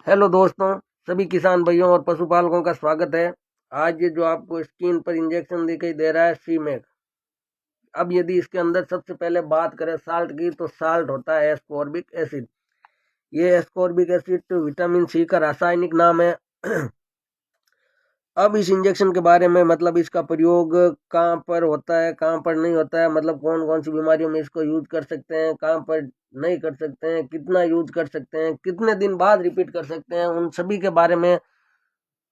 Hello दोस्तों, सभी किसान भाइयों और पशुपालकों का स्वागत है। आज ये जो आपको स्क्रीन पर इंजेक्शन दिखाई दे रहा है सीमेक। अब यदि इसके अंदर सबसे पहले बात करें साल्ट की, तो साल्ट होता है एस्कॉर्बिक एसिड। ये एस्कॉर्बिक एसिड विटामिन सी का रासायनिक नाम है। अब इस इंजेक्शन के बारे में मतलब इसका प्रयोग कहाँ पर होता है, कहाँ पर नहीं होता है, मतलब कौन कौन सी बीमारियों में इसको यूज कर सकते हैं, कहाँ पर नहीं कर सकते हैं, कितना यूज कर सकते हैं, कितने दिन बाद रिपीट कर सकते हैं, उन सभी के बारे में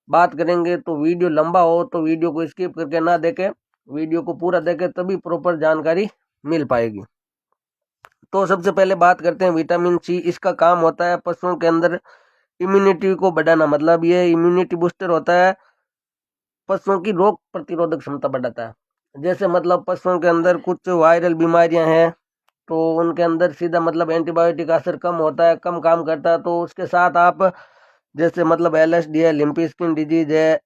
बात करेंगे। तो वीडियो लंबा हो तो वीडियो को स्किप करके ना देखें, वीडियो को पूरा देखें तभी प्रॉपर जानकारी मिल पाएगी। तो सबसे पहले बात करते हैं विटामिन सी। इसका काम होता है पशुओं के अंदर इम्यूनिटी को बढ़ाना, मतलब ये इम्यूनिटी बूस्टर होता है, पशुओं की रोग प्रतिरोधक क्षमता बढ़ाता है। जैसे मतलब पशुओं के अंदर कुछ वायरल बीमारियां हैं तो उनके अंदर सीधा मतलब एंटीबायोटिक का असर कम होता है, कम काम करता है। तो उसके साथ आप जैसे मतलब एलएसडी है, लिम्पी स्किन डिजीज है,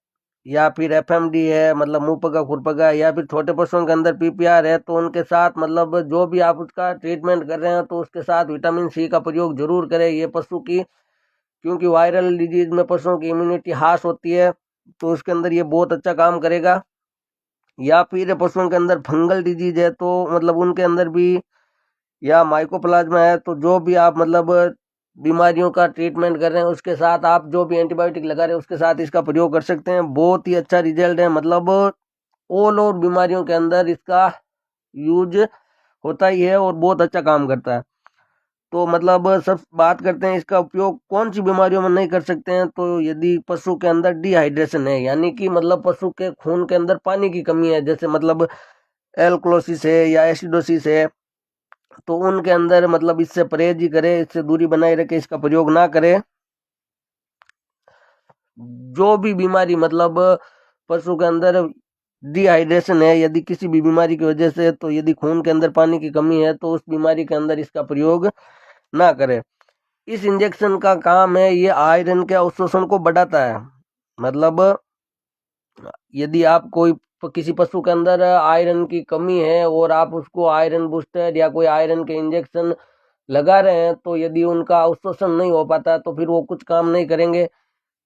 या फिर एफएमडी है, मतलब मुंह पका खुरपका, या फिर छोटे पशुओं के अंदर पीपीआर है, तो उनके साथ मतलब जो भी आप उसका ट्रीटमेंट कर रहे हैं तो उसके साथ विटामिन सी का प्रयोग जरूर करें। ये पशु की, क्योंकि वायरल डिजीज में पशुओं की इम्यूनिटी हास होती है, तो उसके अंदर ये बहुत अच्छा काम करेगा। या फिर पशुओं के अंदर फंगल डिजीज है तो मतलब उनके अंदर भी, या माइकोप्लाज्मा है, तो जो भी आप मतलब बीमारियों का ट्रीटमेंट कर रहे हैं उसके साथ आप जो भी एंटीबायोटिक लगा रहे हैं उसके साथ इसका प्रयोग कर सकते हैं। बहुत ही अच्छा रिजल्ट है, मतलब ऑल और बीमारियों के अंदर इसका यूज होता ही है और बहुत अच्छा काम करता है। तो मतलब सब बात करते हैं इसका उपयोग कौन सी बीमारियों में नहीं कर सकते हैं। तो यदि पशु के अंदर डिहाइड्रेशन है, यानी कि मतलब पशु के खून के अंदर पानी की कमी है, जैसे मतलब एल्कोलोसिस है या एसिडोसिस है, तो उनके अंदर मतलब इससे परहेज ही करे, इससे दूरी बनाए रखे, इसका प्रयोग ना करे। जो भी बीमारी मतलब पशु के अंदर डिहाइड्रेशन है, यदि किसी भी बीमारी की वजह से, तो यदि खून के अंदर पानी की कमी है तो उस बीमारी के अंदर इसका प्रयोग ना करें। इस इंजेक्शन का काम है ये आयरन के अवशोषण को बढ़ाता है। मतलब यदि आप कोई किसी पशु के अंदर आयरन की कमी है और आप उसको आयरन बूस्टर या कोई आयरन के इंजेक्शन लगा रहे हैं, तो यदि उनका अवशोषण नहीं हो पाता तो फिर वो कुछ काम नहीं करेंगे।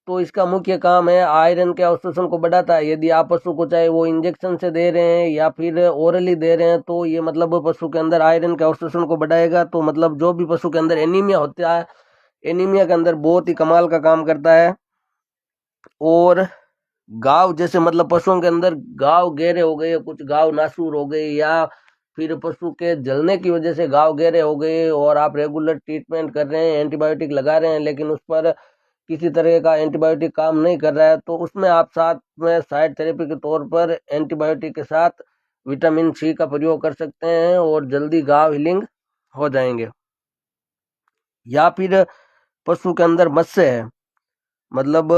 तो इसका मुख्य काम है आयरन के अवशोषण को बढ़ाता है। यदि आप पशु को चाहे वो इंजेक्शन से दे रहे हैं या फिर ओरली दे रहे हैं, तो ये मतलब पशु के अंदर आयरन के अवशोषण को बढ़ाएगा। तो मतलब जो भी पशु के अंदर एनीमिया होता है, एनीमिया के अंदर बहुत ही कमाल का काम करता है। और घाव, जैसे मतलब पशुओं के अंदर घाव गहरे हो गए, कुछ घाव नासूर हो गए, या फिर पशु के जलने की वजह से घाव गहरे हो गए और आप रेगुलर ट्रीटमेंट कर रहे हैं, एंटीबायोटिक लगा रहे हैं, लेकिन उस पर किसी तरह का एंटीबायोटिक काम नहीं कर रहा है, तो उसमें आप साथ में साइड थेरेपी के तौर पर एंटीबायोटिक के साथ विटामिन सी का प्रयोग कर सकते हैं और जल्दी घाव हीलिंग हो जाएंगे। या फिर पशु के अंदर मत्स्य है, मतलब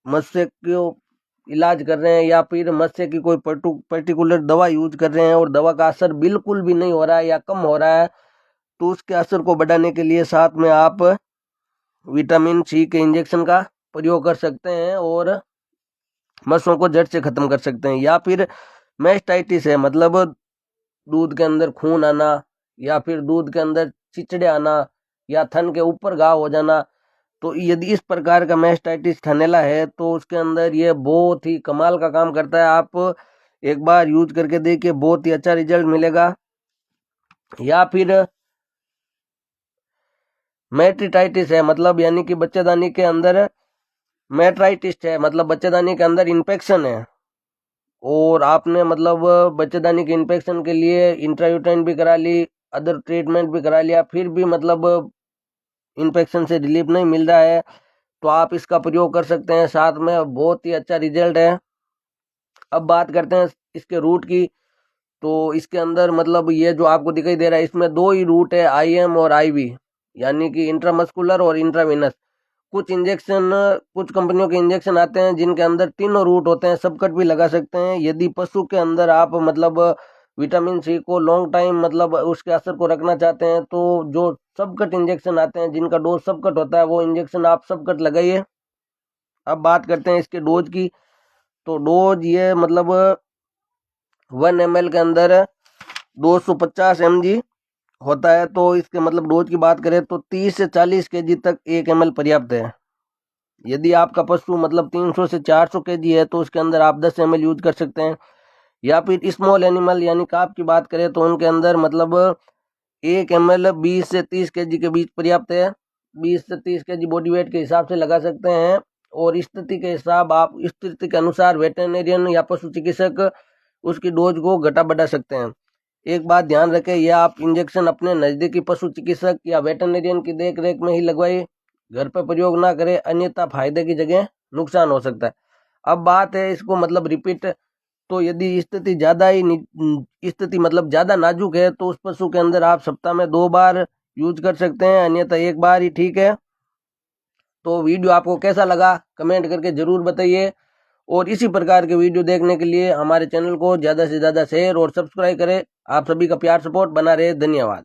मत्स्य को इलाज कर रहे हैं या फिर मत्स्य की कोई पर्टिकुलर दवा यूज कर रहे हैं और दवा का असर बिल्कुल भी नहीं हो रहा है या कम हो रहा है, तो उसके असर को बढ़ाने के लिए साथ में आप विटामिन सी के इंजेक्शन का प्रयोग कर सकते हैं और मत्स्यों को जड़ से खत्म कर सकते हैं। या फिर मेस्टाइटिस है, मतलब दूध के अंदर खून आना, या फिर दूध के अंदर चिचड़े आना, या थन के ऊपर घाव हो जाना, तो यदि इस प्रकार का मेस्टाइटिस थनैला है तो उसके अंदर ये बहुत ही कमाल का काम करता है। आप एक बार यूज करके देखिए, बहुत ही अच्छा रिजल्ट मिलेगा। या फिर मेट्रिटाइटिस है, मतलब यानी कि बच्चेदानी के अंदर मेट्राइटिस है, मतलब बच्चेदानी के अंदर इन्फेक्शन है और आपने मतलब बच्चेदानी के इन्फेक्शन के लिए इंट्रायूटेन भी करा ली, अदर ट्रीटमेंट भी करा लिया, फिर भी मतलब इन्फेक्शन से रिलीफ नहीं मिल रहा है, तो आप इसका प्रयोग कर सकते हैं। साथ में बहुत ही अच्छा रिजल्ट है। अब बात करते हैं इसके रूट की। तो इसके अंदर मतलब ये जो आपको दिखाई दे रहा है, इसमें दो ही रूट है, आईएम और आईवी, यानी कि इंट्रामस्कुलर और इंट्रावेनस। कुछ इंजेक्शन, कुछ कंपनियों के इंजेक्शन आते हैं जिनके अंदर तीनों रूट होते हैं, सबकट भी लगा सकते हैं। यदि पशु के अंदर आप मतलब विटामिन सी को लॉन्ग टाइम मतलब उसके असर को रखना चाहते हैं, तो जो सबकट इंजेक्शन आते हैं जिनका डोज सबकट होता है, वो इंजेक्शन आप सबकट लगाइए। अब बात करते हैं इसके डोज की। तो डोज ये मतलब 1 ml के अंदर 250 mg होता है। तो इसके मतलब डोज की बात करें तो 30 से 40 kg तक 1 ml पर्याप्त है। यदि आपका पशु मतलब 300 से 400 केजी है तो उसके अंदर आप 10 ml यूज कर सकते हैं। या फिर स्मॉल एनिमल यानी काफ की बात करें तो उनके अंदर मतलब 1 ml 20 से 30 केजी के बीच पर्याप्त है। 20 से 30 केजी बॉडी वेट के हिसाब से लगा सकते हैं। और स्थिति के हिसाब आप स्थिति के अनुसार वेटरनेरियन या पशु चिकित्सक उसकी डोज को घटा बढ़ा सकते हैं। एक बात ध्यान रखें, यह आप इंजेक्शन अपने नज़दीकी पशु चिकित्सक या वेटरनेरियन की देख रेख में ही लगवाइए, घर पर प्रयोग ना करें, अन्यथा फायदे की जगह नुकसान हो सकता है। अब बात है इसको मतलब रिपीट, तो यदि स्थिति ज़्यादा ही स्थिति मतलब ज़्यादा नाजुक है तो उस पशु के अंदर आप सप्ताह में 2 बार यूज कर सकते हैं, अन्यथा 1 बार ही ठीक है। तो वीडियो आपको कैसा लगा कमेंट करके ज़रूर बताइए। और इसी प्रकार के वीडियो देखने के लिए हमारे चैनल को ज़्यादा से ज़्यादा शेयर और सब्सक्राइब करें। आप सभी का प्यार सपोर्ट बना रहे। धन्यवाद।